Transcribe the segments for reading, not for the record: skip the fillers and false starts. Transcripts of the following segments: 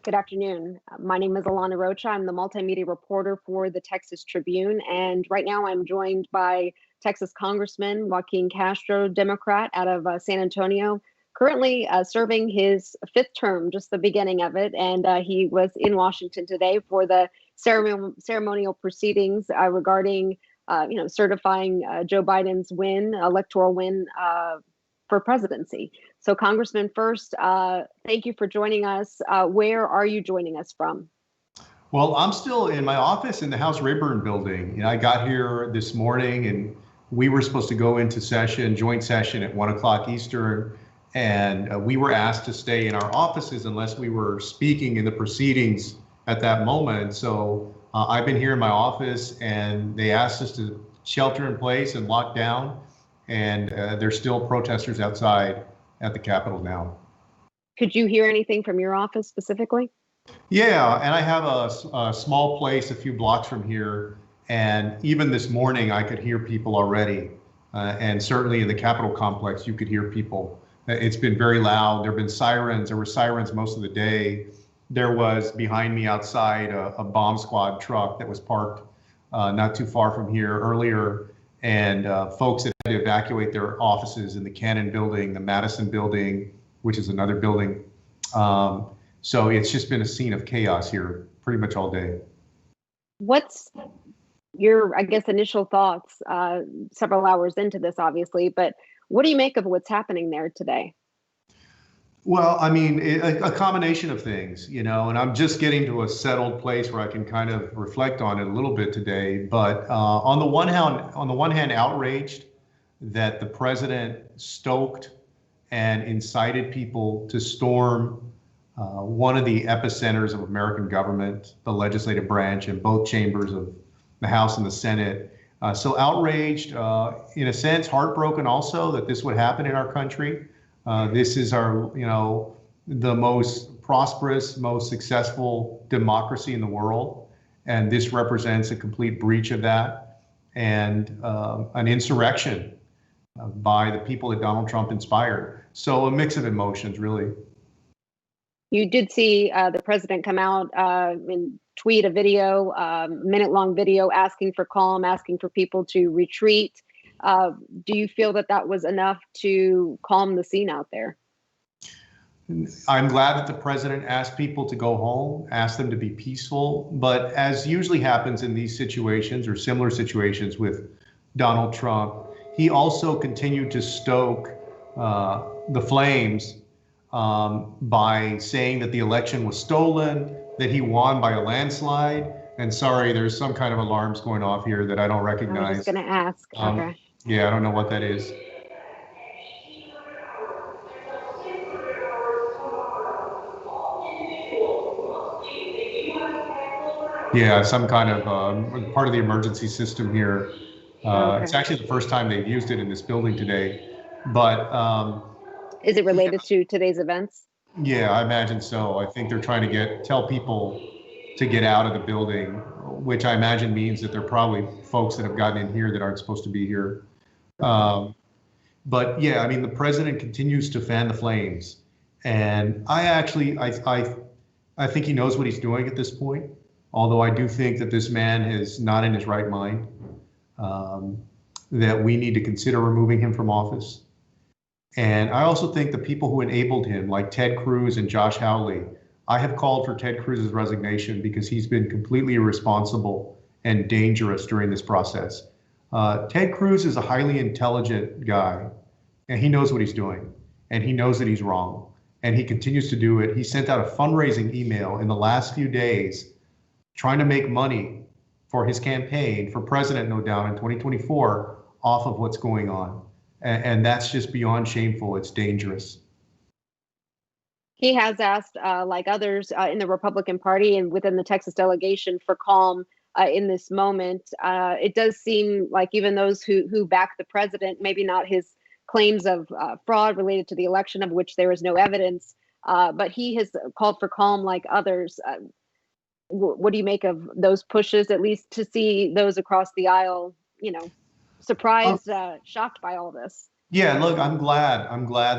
Good afternoon. My name is Alana Rocha. I'm the multimedia reporter for the Texas Tribune. And right now I'm joined by Texas Congressman Joaquin Castro, Democrat out of San Antonio, currently serving his fifth term, just the beginning of it. And he was in Washington today for the ceremonial proceedings regarding, certifying Joe Biden's electoral win for presidency. So, Congressman, first, thank you for joining us. Where are you joining us from? Well, I'm still in my office in the House Rayburn building. I got here this morning and we were supposed to go into joint session at 1 o'clock Eastern. And we were asked to stay in our offices unless we were speaking in the proceedings at that moment. So I've been here in my office and they asked us to shelter in place and lock down. And there's still protesters outside at the Capitol now. Could you hear anything from your office specifically? Yeah, and I have a small place a few blocks from here. And even this morning, I could hear people already. And certainly in the Capitol complex, you could hear people. It's been very loud. There have been sirens. There were sirens most of the day. There was behind me outside a bomb squad truck that was parked not too far from here earlier. And folks that had to evacuate their offices in the Cannon building, the Madison building, which is another building. So it's just been a scene of chaos here pretty much all day. What's your, initial thoughts several hours into this, obviously, but what do you make of what's happening there today? Well, I mean, a combination of things, and I'm just getting to a settled place where I can kind of reflect on it a little bit today. But on the one hand, outraged that the president stoked and incited people to storm one of the epicenters of American government, the legislative branch, in both chambers of the House and the Senate. So outraged, in a sense, heartbroken also that this would happen in our country. This is our, the most prosperous, most successful democracy in the world. And this represents a complete breach of that and an insurrection by the people that Donald Trump inspired. So a mix of emotions, really. You did see the president come out and tweet a video, minute-long video, asking for calm, asking for people to retreat. Do you feel that was enough to calm the scene out there? I'm glad that the president asked people to go home, asked them to be peaceful. But as usually happens in these situations or similar situations with Donald Trump, he also continued to stoke the flames by saying that the election was stolen, that he won by a landslide. And sorry, there's some kind of alarms going off here that I don't recognize. I was just going to ask. Okay. Yeah, I don't know what that is. Yeah, some kind of part of the emergency system here. Okay. It's actually the first time they've used it in this building today. But is it related to today's events? Yeah, I imagine so. I think they're trying to tell people to get out of the building, which I imagine means that there are probably folks that have gotten in here that aren't supposed to be here. But yeah, I mean, the president continues to fan the flames. And I think he knows what he's doing at this point. Although I do think that this man is not in his right mind, that we need to consider removing him from office. And I also think the people who enabled him, like Ted Cruz and Josh Hawley, I have called for Ted Cruz's resignation because he's been completely irresponsible and dangerous during this process. Ted Cruz is a highly intelligent guy, and he knows what he's doing, and he knows that he's wrong, and he continues to do it. He sent out a fundraising email in the last few days trying to make money for his campaign for president, no doubt, in 2024 off of what's going on. And that's just beyond shameful. It's dangerous. He has asked, like others in the Republican Party and within the Texas delegation, for calm in this moment. It does seem like even those who back the president, maybe not his claims of fraud related to the election, of which there is no evidence, but he has called for calm like others. What do you make of those pushes, at least to see those across the aisle, surprised, shocked by all this? Yeah, look, I'm glad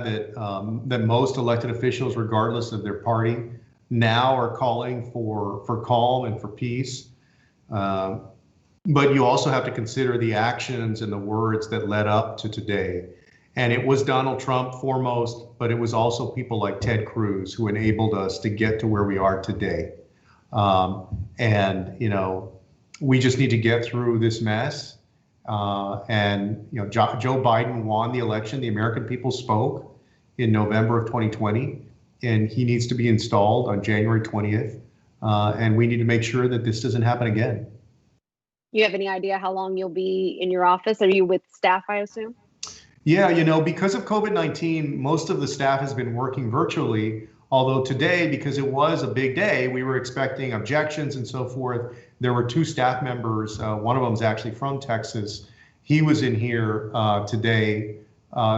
that that most elected officials, regardless of their party, now are calling for calm and for peace. But you also have to consider the actions and the words that led up to today. And it was Donald Trump foremost, but it was also people like Ted Cruz who enabled us to get to where we are today. And, we just need to get through this mess. And, Joe Biden won the election. The American people spoke in November of 2020, and he needs to be installed on January 20th. And we need to make sure that this doesn't happen again. You have any idea how long you'll be in your office? Are you with staff, I assume? Yeah, because of COVID-19, most of the staff has been working virtually. Although today, because it was a big day, we were expecting objections and so forth. There were two staff members. One of them is actually from Texas. He was in here today.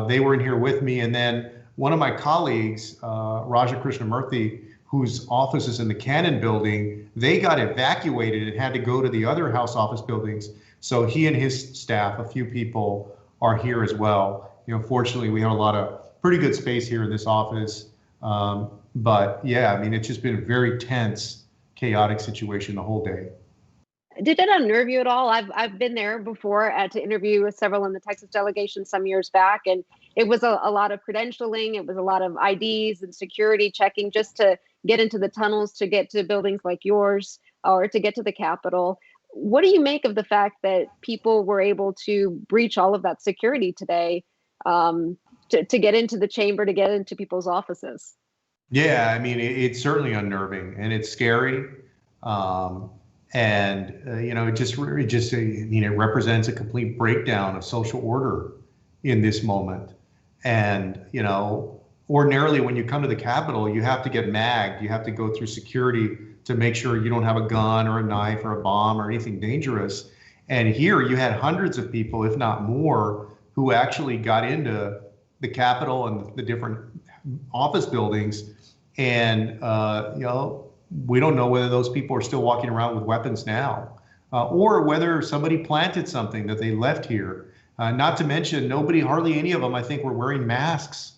They were in here with me. And then one of my colleagues, Raja Krishnamurthy, whose office is in the Cannon building, they got evacuated and had to go to the other House office buildings. So he and his staff, a few people, are here as well. Fortunately, we have a lot of pretty good space here in this office. But yeah, it's just been a very tense, chaotic situation the whole day. Did that unnerve you at all? I've been there before to interview with several in the Texas delegation some years back, and it was a lot of credentialing. It was a lot of IDs and security checking just to get into the tunnels, to get to buildings like yours, or to get to the Capitol. What do you make of the fact that people were able to breach all of that security today to get into the chamber, to get into people's offices? Yeah, it's certainly unnerving and it's scary. It represents a complete breakdown of social order in this moment. And, ordinarily when you come to the Capitol, you have to get magged. You have to go through security to make sure you don't have a gun or a knife or a bomb or anything dangerous. And here you had hundreds of people, if not more, who actually got into the Capitol and the different office buildings. And, we don't know whether those people are still walking around with weapons now, or whether somebody planted something that they left here. Not to mention, hardly any of them, I think, were wearing masks.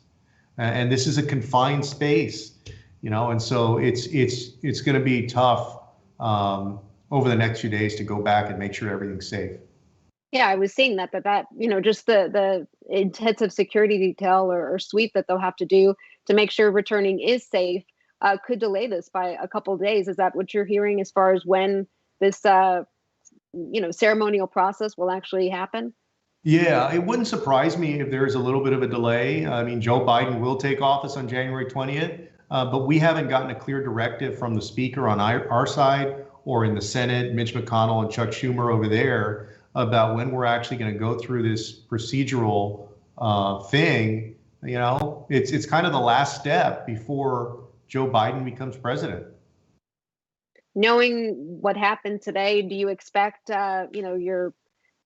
And this is a confined space, and so it's going to be tough over the next few days to go back and make sure everything's safe. Yeah, I was seeing that just the intensive security detail or sweep that they'll have to do to make sure returning is safe could delay this by a couple of days. Is that what you're hearing as far as when this ceremonial process will actually happen? Yeah, it wouldn't surprise me if there's a little bit of a delay. Joe Biden will take office on January 20th, but we haven't gotten a clear directive from the speaker on our side or in the Senate, Mitch McConnell and Chuck Schumer over there, about when we're actually going to go through this procedural thing. It's kind of the last step before Joe Biden becomes president. Knowing what happened today, do you expect, your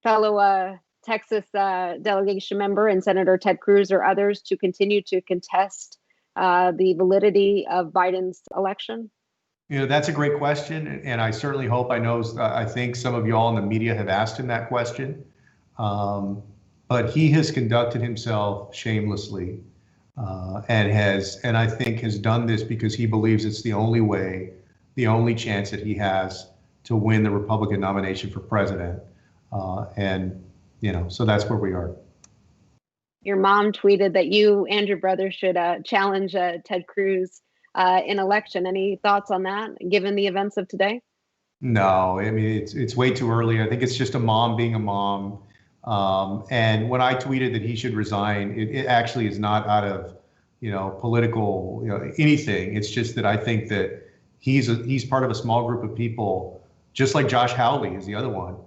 fellow Texas delegation member and Senator Ted Cruz or others to continue to contest the validity of Biden's election? That's a great question, and I certainly hope. I think some of y'all in the media have asked him that question, but he has conducted himself shamelessly, and I think has done this because he believes it's the only way, the only chance that he has to win the Republican nomination for president, so that's where we are. Your mom tweeted that you and your brother should challenge Ted Cruz in election. Any thoughts on that, given the events of today? No, it's way too early. I think it's just a mom being a mom. And when I tweeted that he should resign, it actually is not out of, political, anything. It's just that I think that he's part of a small group of people, just like Josh Hawley is the other one.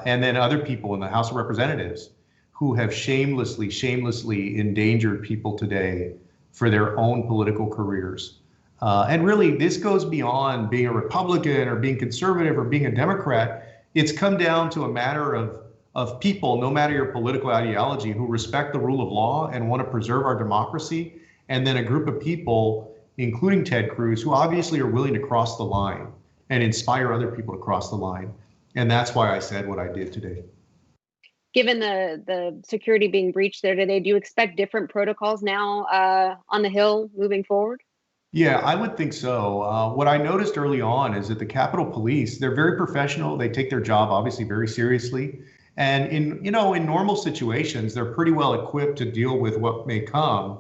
And then other people in the House of Representatives who have shamelessly endangered people today for their own political careers. And really, this goes beyond being a Republican or being conservative or being a Democrat. It's come down to a matter of people, no matter your political ideology, who respect the rule of law and want to preserve our democracy. And then a group of people, including Ted Cruz, who obviously are willing to cross the line and inspire other people to cross the line. And that's why I said what I did today. Given the security being breached there today, do you expect different protocols now on the Hill moving forward? Yeah, I would think so. What I noticed early on is that the Capitol Police, they're very professional. They take their job obviously very seriously. And in normal situations, they're pretty well equipped to deal with what may come.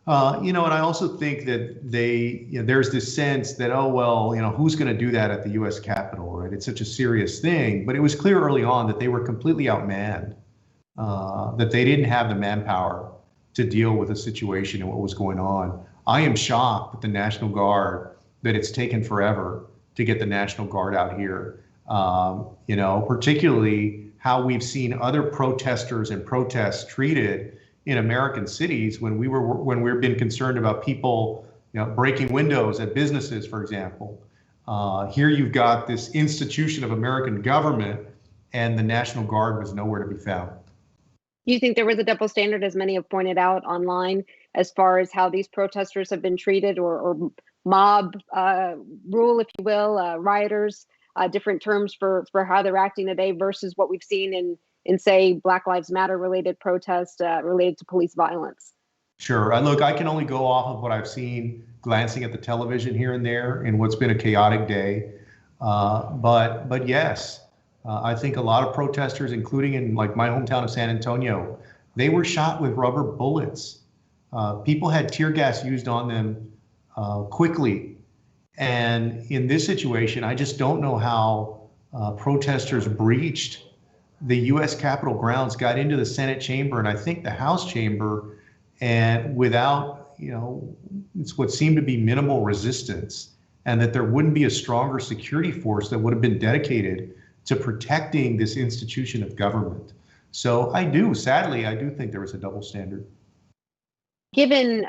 And I also think that there's this sense that, oh, well, who's going to do that at the U.S. Capitol, right? It's such a serious thing. But it was clear early on that they were completely outmanned, that they didn't have the manpower to deal with a situation and what was going on. I am shocked that the National Guard, that it's taken forever to get the National Guard out here. Particularly how we've seen other protesters and protests treated in American cities when we've been concerned about people, breaking windows at businesses, for example. Here you've got this institution of American government, and the National Guard was nowhere to be found. Do you think there was a double standard, as many have pointed out online, as far as how these protesters have been treated, or mob rule, if you will, rioters, different terms for how they're acting today versus what we've seen in say, Black Lives Matter related protests related to police violence? Sure. Look, I can only go off of what I've seen glancing at the television here and there in what's been a chaotic day. But yes, I think a lot of protesters, including in like my hometown of San Antonio, they were shot with rubber bullets. People had tear gas used on them quickly. And in this situation, I just don't know how protesters breached the U.S. Capitol grounds, got into the Senate chamber, and I think the House chamber, and without, it's what seemed to be minimal resistance, and that there wouldn't be a stronger security force that would have been dedicated to protecting this institution of government. So sadly, I do think there was a double standard. Given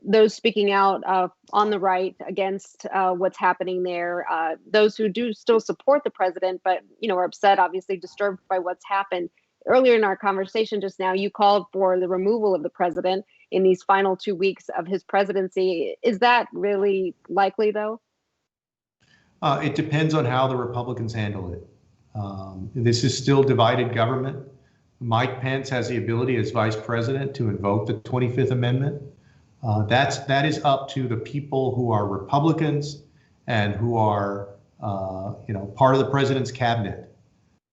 those speaking out on the right against what's happening there, those who do still support the president, but are upset, obviously disturbed by what's happened. Earlier in our conversation just now, you called for the removal of the president in these final 2 weeks of his presidency. Is that really likely, though? It depends on how the Republicans handle it. This is still divided government. Mike Pence has the ability as vice president to invoke the 25th Amendment. That is up to the people who are Republicans and who are part of the president's cabinet.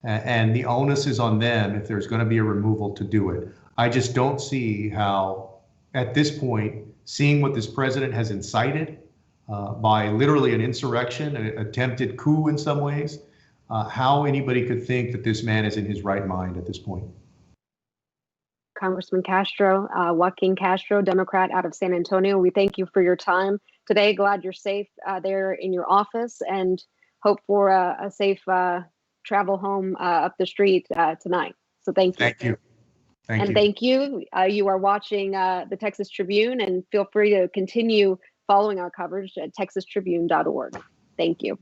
And the onus is on them, if there's going to be a removal, to do it. I just don't see how, at this point, seeing what this president has incited by literally an insurrection, an attempted coup in some ways, how anybody could think that this man is in his right mind at this point. Congressman Castro, Joaquin Castro, Democrat out of San Antonio, we thank you for your time today. Glad you're safe there in your office, and hope for a safe travel home up the street tonight. So thank you. Thank you. Thank you. You are watching the Texas Tribune, and feel free to continue following our coverage at texastribune.org. Thank you.